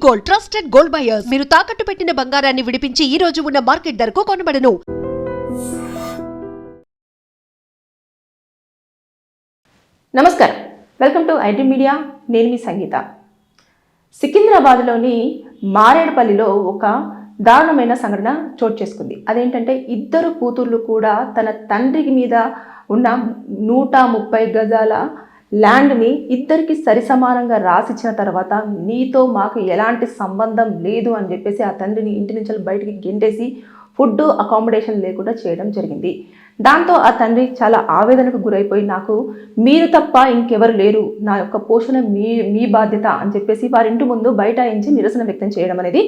Gold, trusted gold buyers. మీరు తాకట్టు పెట్టిన బంగారాన్ని విడిపించి ఈ రోజు ఉన్న మార్కెట్ ధరకు కొనబడను. నమస్కారం, వెల్కమ్ టు ఐటీ మీడియా. నేను మీ సంగీత. సికింద్రాబాద్లోని మారేడుపల్లిలో ఒక దారుణమైన సంఘటన చోటు చేసుకుంది. అదేంటంటే ఇద్దరు కూతుర్లు కూడా తన తండ్రికి మీద ఉన్న 130 గజాల ల్యాండ్ని ఇద్దరికి సరిసమానంగా రాసిచ్చిన తర్వాత నీతో మాకు ఎలాంటి సంబంధం లేదు అని చెప్పేసి ఆ తండ్రిని ఇంటి నుంచి బయటికి గెంటేసి ఫుడ్ అకామిడేషన్ లేకుండా చేయడం జరిగింది. దాంతో ఆ తండ్రి చాలా ఆవేదనకు గురైపోయి నాకు మీరు తప్ప ఇంకెవరు లేరు, నా యొక్క పోషణ మీ బాధ్యత అని చెప్పేసి వారి ఇంటి ముందు బైఠాయించి నిరసన వ్యక్తం చేయడం అనేది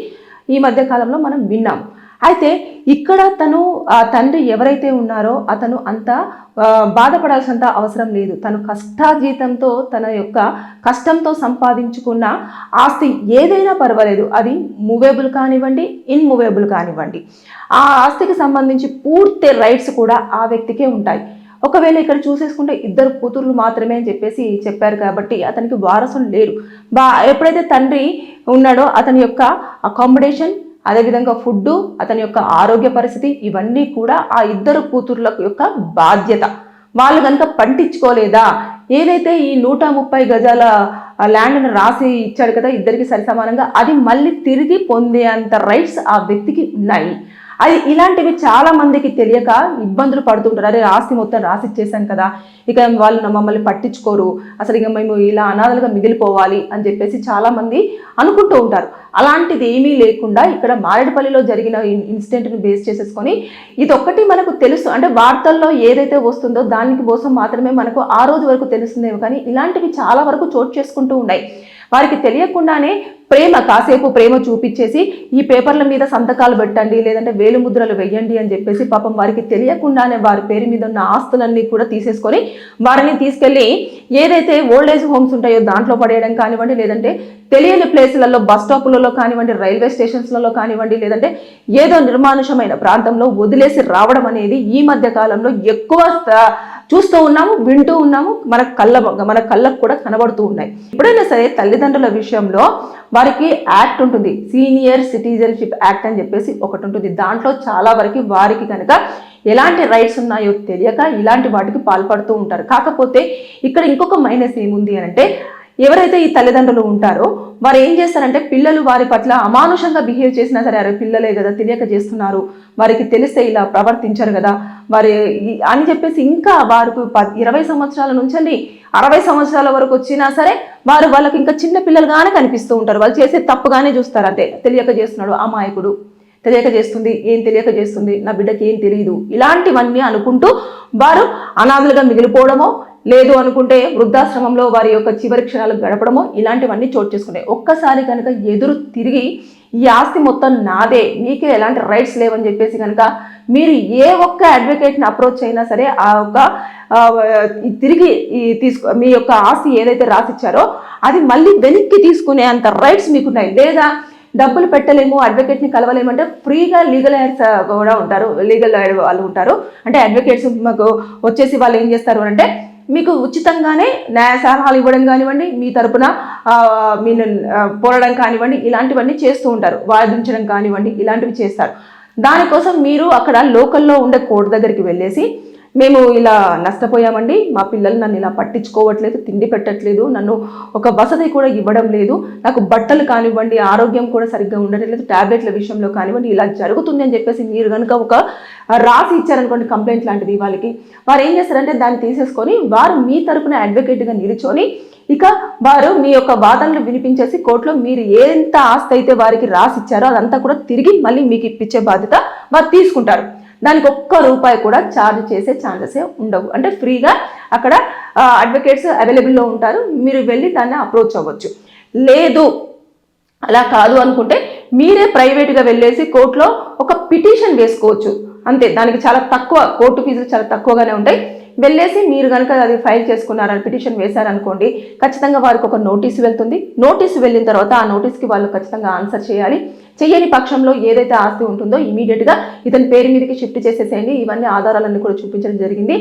ఈ మధ్య కాలంలో మనం విన్నాం. అయితే ఇక్కడ ఆ తండ్రి ఎవరైతే ఉన్నారో అతను అంత బాధపడాల్సినంత అవసరం లేదు. తను కష్టాజీతంతో తన యొక్క కష్టంతో సంపాదించుకున్న ఆస్తి ఏదైనా పర్వాలేదు, అది మూవేబుల్ కానివ్వండి, ఇన్మూవేబుల్ కానివ్వండి, ఆ ఆస్తికి సంబంధించి పూర్తి రైట్స్ కూడా ఆ వ్యక్తికే ఉంటాయి. ఒకవేళ ఇక్కడ చూసేసుకుంటే ఇద్దరు కూతుర్లు మాత్రమే అని చెప్పేసి చెప్పారు కాబట్టి అతనికి వారసులు లేరు. ఎప్పుడైతే తండ్రి ఉన్నాడో అతని యొక్క అకామిడేషన్, అదేవిధంగా ఫుడ్డు, అతని యొక్క ఆరోగ్య పరిస్థితి, ఇవన్నీ కూడా ఆ ఇద్దరు కూతుర్ల యొక్క బాధ్యత. వాళ్ళు కనుక పండించుకోలేదా, ఏదైతే ఈ 130 గజాల ల్యాండ్ను రాసి ఇచ్చాడు కదా ఇద్దరికి సరిసమానంగా, అది మళ్ళీ తిరిగి పొందే అంత రైట్స్ ఆ వ్యక్తికి ఉన్నాయి. అది ఇలాంటివి చాలా మందికి తెలియక ఇబ్బందులు పడుతుంటారు. అరే ఆస్తి మొత్తం రాసిచ్చేసాం కదా, ఇక వాళ్ళు మమ్మల్ని పట్టించుకోరు, అసలు ఇక మేము ఇలా అనాథలుగా మిగిలిపోవాలి అని చెప్పేసి చాలామంది అనుకుంటూ ఉంటారు. అలాంటిది ఏమీ లేకుండా ఇక్కడ మారేడుపల్లిలో జరిగిన ఇన్సిడెంట్ని బేస్ చేసేసుకొని ఇదొక్కటి మనకు తెలుసు. అంటే వార్తల్లో ఏదైతే వస్తుందో దానికి కోసం మాత్రమే మనకు ఆ రోజు వరకు తెలుస్తుందేమో, కానీ ఇలాంటివి చాలా వరకు చోటు చేసుకుంటూ ఉన్నాయి. వారికి తెలియకుండానే కాసేపు ప్రేమ చూపించేసి ఈ పేపర్ల మీద సంతకాలు పెట్టండి, లేదంటే వేలు ముద్రలు వెయ్యండి అని చెప్పేసి పాపం వారికి తెలియకుండానే వారి పేరు మీద ఉన్న ఆస్తులన్నీ కూడా తీసేసుకొని వారిని తీసుకెళ్ళి ఏదైతే ఓల్డ్ ఏజ్ హోమ్స్ ఉంటాయో దాంట్లో పడేయడం కానివ్వండి, లేదంటే తెలియని ప్లేసులలో బస్ స్టాపులలో కానివ్వండి, రైల్వే స్టేషన్స్లలో కానివ్వండి, లేదంటే ఏదో నిర్మానుషమైన ప్రాంతంలో వదిలేసి రావడం అనేది ఈ మధ్య కాలంలో ఎక్కువ చూస్తూ ఉన్నాము, వింటూ ఉన్నాము, మన కళ్ళకు కూడా కనబడుతూ ఉన్నాయి. ఎప్పుడైనా సరే తల్లిదండ్రుల విషయంలో వారికి యాక్ట్ ఉంటుంది, సీనియర్ సిటిజన్షిప్ యాక్ట్ అని చెప్పేసి ఒకటి ఉంటుంది. దాంట్లో చాలా వరకు వారికి కనుక ఎలాంటి రైట్స్ ఉన్నాయో తెలియక ఇలాంటి వాటికి పాల్పడుతూ ఉంటారు. కాకపోతే ఇక్కడ ఇంకొక మైనస్ ఏముంది అంటే, ఎవరైతే ఈ తల్లిదండ్రులు ఉంటారో వారు ఏం చేస్తారంటే పిల్లలు వారి పట్ల అమానుషంగా బిహేవ్ చేసినా సరే, అరే పిల్లలే కదా తెలియక చేస్తున్నారు, వారికి తెలిస్తే ఇలా ప్రవర్తించరు కదా వారి అని చెప్పేసి ఇంకా వారికి 20 సంవత్సరాల నుంచి 60 సంవత్సరాల వరకు వచ్చినా సరే వాళ్ళకి ఇంకా చిన్న పిల్లలుగానే కనిపిస్తూ ఉంటారు. వాళ్ళు చేసే తప్పుగానే చూస్తారు. అంతే, తెలియక చేస్తున్నాడు, అమాయకుడు, తెలియక చేస్తుంది, ఏం తెలియక చేస్తుంది, నా బిడ్డకి ఏం తెలియదు, ఇలాంటివన్నీ అనుకుంటూ వారు అనాథలుగా మిగిలిపోవడమో, లేదు అనుకుంటే వృద్ధాశ్రమంలో వారి యొక్క చివరి క్షణాలు గడపడమో, ఇలాంటివన్నీ చోటు చేసుకుంటాయి. ఒక్కసారి కనుక ఎదురు తిరిగి ఈ ఆస్తి మొత్తం నాదే, మీకే ఎలాంటి రైట్స్ లేవని చెప్పేసి కనుక మీరు ఏ ఒక్క అడ్వకేట్ని అప్రోచ్ అయినా సరే ఆ యొక్క తిరిగి మీ యొక్క ఆస్తి ఏదైతే రాసిచ్చారో అది మళ్ళీ వెనక్కి తీసుకునే అంత రైట్స్ మీకున్నాయి. లేదా డబ్బులు పెట్టలేము, అడ్వకేట్ని కలవలేమంటే ఫ్రీగా లీగల్ ఎయిడ్స్ కూడా ఉంటారు, లీగల్ ఎయిడ్ వాళ్ళు ఉంటారు. అంటే అడ్వకేట్స్ మాకు వచ్చేసి వాళ్ళు ఏం చేస్తారు అంటే మీకు ఉచితంగానే న్యాయ సలహాలు ఇవ్వడం కానివ్వండి, మీ తరపున మీరు పోరాడడం కానివ్వండి, ఇలాంటివన్నీ చేస్తూ ఉంటారు, వాదించడం కానివ్వండి, ఇలాంటివి చేస్తారు. దానికోసం మీరు అక్కడ లోకల్లో ఉండే కోర్టు దగ్గరికి వెళ్ళేసి మేము ఇలా నష్టపోయామండి, మా పిల్లలు నన్ను ఇలా పట్టించుకోవట్లేదు, తిండి పెట్టట్లేదు, నన్ను ఒక వసతి కూడా ఇవ్వడం లేదు, నాకు బట్టలు కానివ్వండి, ఆరోగ్యం కూడా సరిగ్గా ఉండట్లేదు, ట్యాబ్లెట్ల విషయంలో కానివ్వండి, ఇలా జరుగుతుంది అని చెప్పేసి మీరు కనుక ఒక రాసి ఇచ్చారనుకోండి కంప్లైంట్ లాంటిది, వారు ఏం చేస్తారంటే దాన్ని తీసేసుకొని వారు మీ తరపున అడ్వకేట్గా నిలుచొని ఇక వారు మీ యొక్క వాదనలు వినిపించేసి కోర్టులో మీరు ఎంత ఆస్తి అయితే వారికి రాసి ఇచ్చారో అదంతా కూడా తిరిగి మళ్ళీ మీకు ఇప్పించే బాధ్యత వారు తీసుకుంటారు. దానికి ₹1 కూడా ఛార్జ్ చేసే ఛాన్సెసే ఉండవు. అంటే ఫ్రీగా అక్కడ అడ్వకేట్స్ అవైలబుల్లో ఉంటారు, మీరు వెళ్ళి దాన్ని అప్రోచ్ అవ్వచ్చు. లేదు అలా కాదు అనుకుంటే మీరే ప్రైవేట్గా వెళ్ళేసి కోర్టులో ఒక పిటిషన్ వేసుకోవచ్చు. అంతే, దానికి చాలా తక్కువ, కోర్టు ఫీజులు చాలా తక్కువగానే ఉంటాయి. వెళ్ళేసి మీరు కనుక అది ఫైల్ చేసుకున్నారని పిటిషన్ వేశారనుకోండి, ఖచ్చితంగా వారికి ఒక నోటీసు వెళ్తుంది. నోటీసు వెళ్ళిన తర్వాత ఆ నోటీస్కి వాళ్ళు ఖచ్చితంగా ఆన్సర్ చేయాలి. చెయ్యని పక్షంలో ఏదైతే ఆస్తి ఉంటుందో ఇమీడియట్గా ఇతని పేరు మీదకి షిఫ్ట్ చేసేసేయండి. ఇవన్నీ ఆధారాలన్నీ కూడా చూపించడం జరిగింది.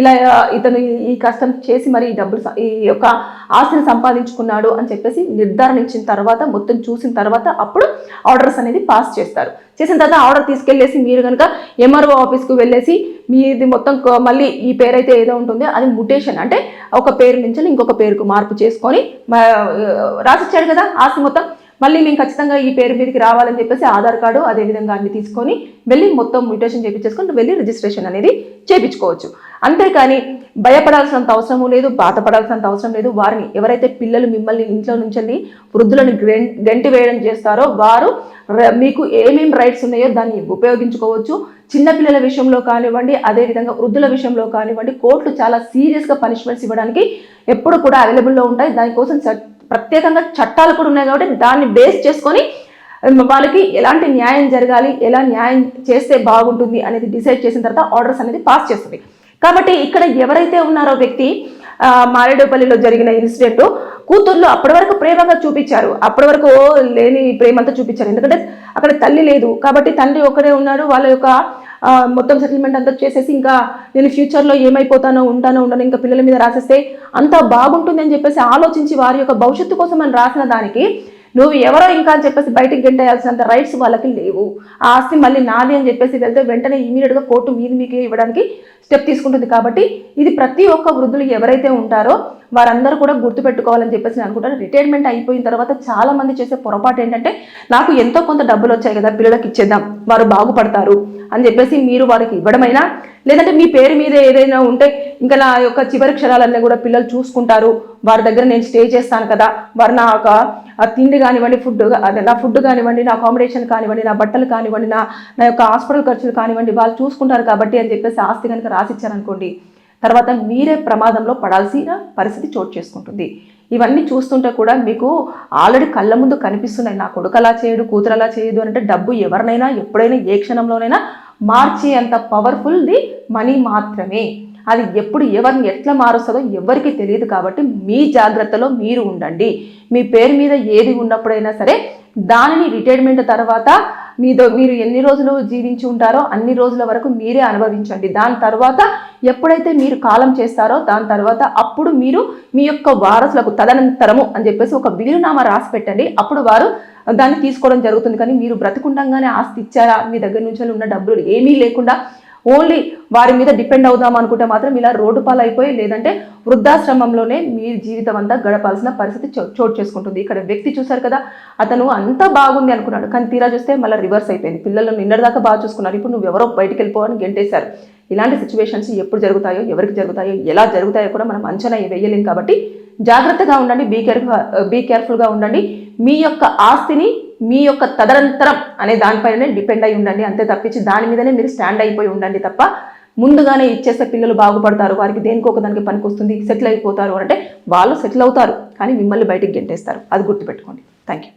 ఇలా ఇతను ఈ కష్టం చేసి మరి ఈ యొక్క ఆస్తిని సంపాదించుకున్నాడు అని చెప్పేసి నిర్ధారించిన తర్వాత, మొత్తం చూసిన తర్వాత అప్పుడు ఆర్డర్స్ అనేది పాస్ చేస్తారు. చేసిన తర్వాత ఆర్డర్ తీసుకెళ్లేసి మీరు కనుక ఎంఆర్ఓ ఆఫీస్కు వెళ్ళేసి మీది మొత్తం మళ్ళీ ఈ పేరైతే ఏదో ఉంటుందో అది ముటేషన్, అంటే ఒక పేరు నుంచి ఇంకొక పేరుకు మార్పు చేసుకొని రాసిచ్చాడు కదా ఆస్తి మొత్తం, మళ్ళీ మేము ఖచ్చితంగా ఈ పేరు మీదకి రావాలని చెప్పేసి ఆధార్ కార్డు అదేవిధంగా అన్ని తీసుకొని వెళ్ళి మొత్తం మ్యూటేషన్ చేయించేసుకొని వెళ్ళి రిజిస్ట్రేషన్ అనేది చేయించుకోవచ్చు. అంతేకాని భయపడాల్సినంత అవసరము లేదు, బాధపడాల్సినంత అవసరం లేదు. వారిని ఎవరైతే పిల్లలు మిమ్మల్ని ఇంట్లో నుంచి వృద్ధులను గంటి వేయడం చేస్తారో వారు మీకు ఏమేమి రైట్స్ ఉన్నాయో దాన్ని ఉపయోగించుకోవచ్చు. చిన్నపిల్లల విషయంలో కానివ్వండి, అదేవిధంగా వృద్ధుల విషయంలో కానివ్వండి, కోర్టులు చాలా సీరియస్గా పనిష్మెంట్స్ ఇవ్వడానికి ఎప్పుడు కూడా అవైలబుల్లో ఉంటాయి. దానికోసం ప్రత్యేకంగా చట్టాలు కూడా ఉన్నాయి కాబట్టి దాన్ని బేస్ చేసుకొని వాళ్ళకి ఎలాంటి న్యాయం జరగాలి, ఎలా న్యాయం చేస్తే బాగుంటుంది అనేది డిసైడ్ చేసిన తర్వాత ఆర్డర్స్ అనేది పాస్ చేస్తుంది. కాబట్టి ఇక్కడ ఎవరైతే ఉన్నారో వ్యక్తి మారేడుపల్లిలో జరిగిన ఇన్సిడెంట్ కూతుర్లు అప్పటి వరకు ప్రేమగా చూపించారు, అప్పటి వరకు లేని ప్రేమంతా చూపించారు. ఎందుకంటే అక్కడ తల్లి లేదు కాబట్టి తండ్రి ఒక్కడే ఉన్నాడు. వాళ్ళ యొక్క మొత్తం సెటిల్మెంట్ అంతా చేసేసి ఇంకా నేను ఫ్యూచర్లో ఏమైపోతానో ఉంటానో ఇంకా పిల్లల మీద రాసేస్తే అంతా బాగుంటుంది అని చెప్పేసి ఆలోచించి వారి యొక్క భవిష్యత్తు కోసం అని రాసిన దానికి నువ్వు ఎవరో ఇంకా అని చెప్పేసి బయటికి గెంటేయాల్సినంత రైట్స్ వాళ్ళకి లేవు. ఆ ఆస్తి మళ్ళీ నాది అని చెప్పేసి వెళ్తే వెంటనే ఇమీడియట్గా కోర్టు మీకు ఇవ్వడానికి స్టెప్ తీసుకుంటుంది. కాబట్టి ఇది ప్రతి ఒక్క వృద్ధులు ఎవరైతే ఉంటారో వారందరూ కూడా గుర్తుపెట్టుకోవాలని చెప్పేసి నేను అనుకుంటాను. రిటైర్మెంట్ అయిపోయిన తర్వాత చాలా మంది చేసే పొరపాటు ఏంటంటే నాకు ఎంతో కొంత డబ్బులు వచ్చాయి కదా పిల్లలకి ఇచ్చేద్దాం వారు బాగుపడతారు అని చెప్పేసి మీరు వారికి ఇవ్వడమైనా, లేదంటే మీ పేరు మీద ఏదైనా ఉంటే ఇంకా నా యొక్క చివరి క్షణాలన్నీ కూడా పిల్లలు చూసుకుంటారు, వారి దగ్గర నేను స్టే చేస్తాను కదా, వారు నా యొక్క తిండి కానివ్వండి, నా ఫుడ్ కానివ్వండి, నా అకామిడేషన్ కానివ్వండి, నా బట్టలు కానివ్వండి, నా యొక్క హాస్పిటల్ ఖర్చులు కానివ్వండి వాళ్ళు చూసుకుంటారు కాబట్టి అని చెప్పేసి ఆస్తి కనుక రాసిచ్చారనుకోండి, తర్వాత మీరే ప్రమాదంలో పడాల్సిన పరిస్థితి చోటు చేసుకుంటుంది. ఇవన్నీ చూస్తుంటే కూడా మీకు ఆల్రెడీ కళ్ళ ముందు కనిపిస్తున్నాయి. నా కొడుకు అలా చేయడు, కూతురు అలా చేయదు అంటే డబ్బు ఎవరినైనా ఎప్పుడైనా ఏ క్షణంలోనైనా మార్చే అంత పవర్ఫుల్ది మనీ మాత్రమే. అది ఎప్పుడు ఎవరిని ఎట్లా మారుస్తుందో ఎవరికి తెలియదు. కాబట్టి మీ జాగ్రత్తలో మీరు ఉండండి. మీ పేరు మీద ఏది ఉన్నప్పుడైనా సరే దానిని రిటైర్మెంట్ తర్వాత మీరు ఎన్ని రోజులు జీవించి ఉంటారో అన్ని రోజుల వరకు మీరే అనుభవించండి. దాని తర్వాత ఎప్పుడైతే మీరు కాలం చేస్తారో దాని తర్వాత అప్పుడు మీరు మీ యొక్క వారసులకు తదనంతరము అని చెప్పేసి ఒక వీలునామా రాసి పెట్టండి. అప్పుడు వారు దాన్ని తీసుకోవడం జరుగుతుంది. కానీ మీరు బ్రతికుండగానే ఆస్తి ఇచ్చారా, మీ దగ్గర నుంచి ఉన్న డబ్బులు ఏమీ లేకుండా ఓన్లీ వారి మీద డిపెండ్ అవుదాం అనుకుంటే మాత్రం ఇలా రోడ్డు పాలైపోయి లేదంటే వృద్ధాశ్రమంలోనే మీ జీవితం అంతా గడపాల్సిన పరిస్థితి చోటు చేసుకుంటుంది. ఇక్కడ వ్యక్తి చూశారు కదా, అతను అంతా బాగుంది అనుకున్నాడు కానీ తీరా చూస్తే మళ్ళీ రివర్స్ అయిపోయింది. పిల్లలను నిన్నటిదాకా బాగా చూసుకున్నారు, ఇప్పుడు నువ్వు ఎవరో బయటికి వెళ్ళిపోవని గెంటేశారు. ఇలాంటి సిచ్యువేషన్స్ ఎప్పుడు జరుగుతాయో, ఎవరికి జరుగుతాయో, ఎలా జరుగుతాయో కూడా మనం అంచనా వేయలేం. కాబట్టి జాగ్రత్తగా ఉండండి, బీ కేర్ఫుల్గా ఉండండి. మీ యొక్క ఆస్తిని మీ యొక్క తదనంతరం అనే దానిపైనే డిపెండ్ అయి ఉండండి. అంతే తప్పించి దాని మీదనే మీరు స్టాండ్ అయిపోయి ఉండండి తప్ప ముందుగానే ఇచ్చేస్తే పిల్లలు బాగుపడతారు, వారికి దేనికో ఒక దానికి పనికి వస్తుంది, సెటిల్ అయిపోతారు అంటే వాళ్ళు సెటిల్ అవుతారు కానీ మిమ్మల్ని బయటికి గెంటేస్తారు. అది గుర్తుపెట్టుకోండి. Thank you.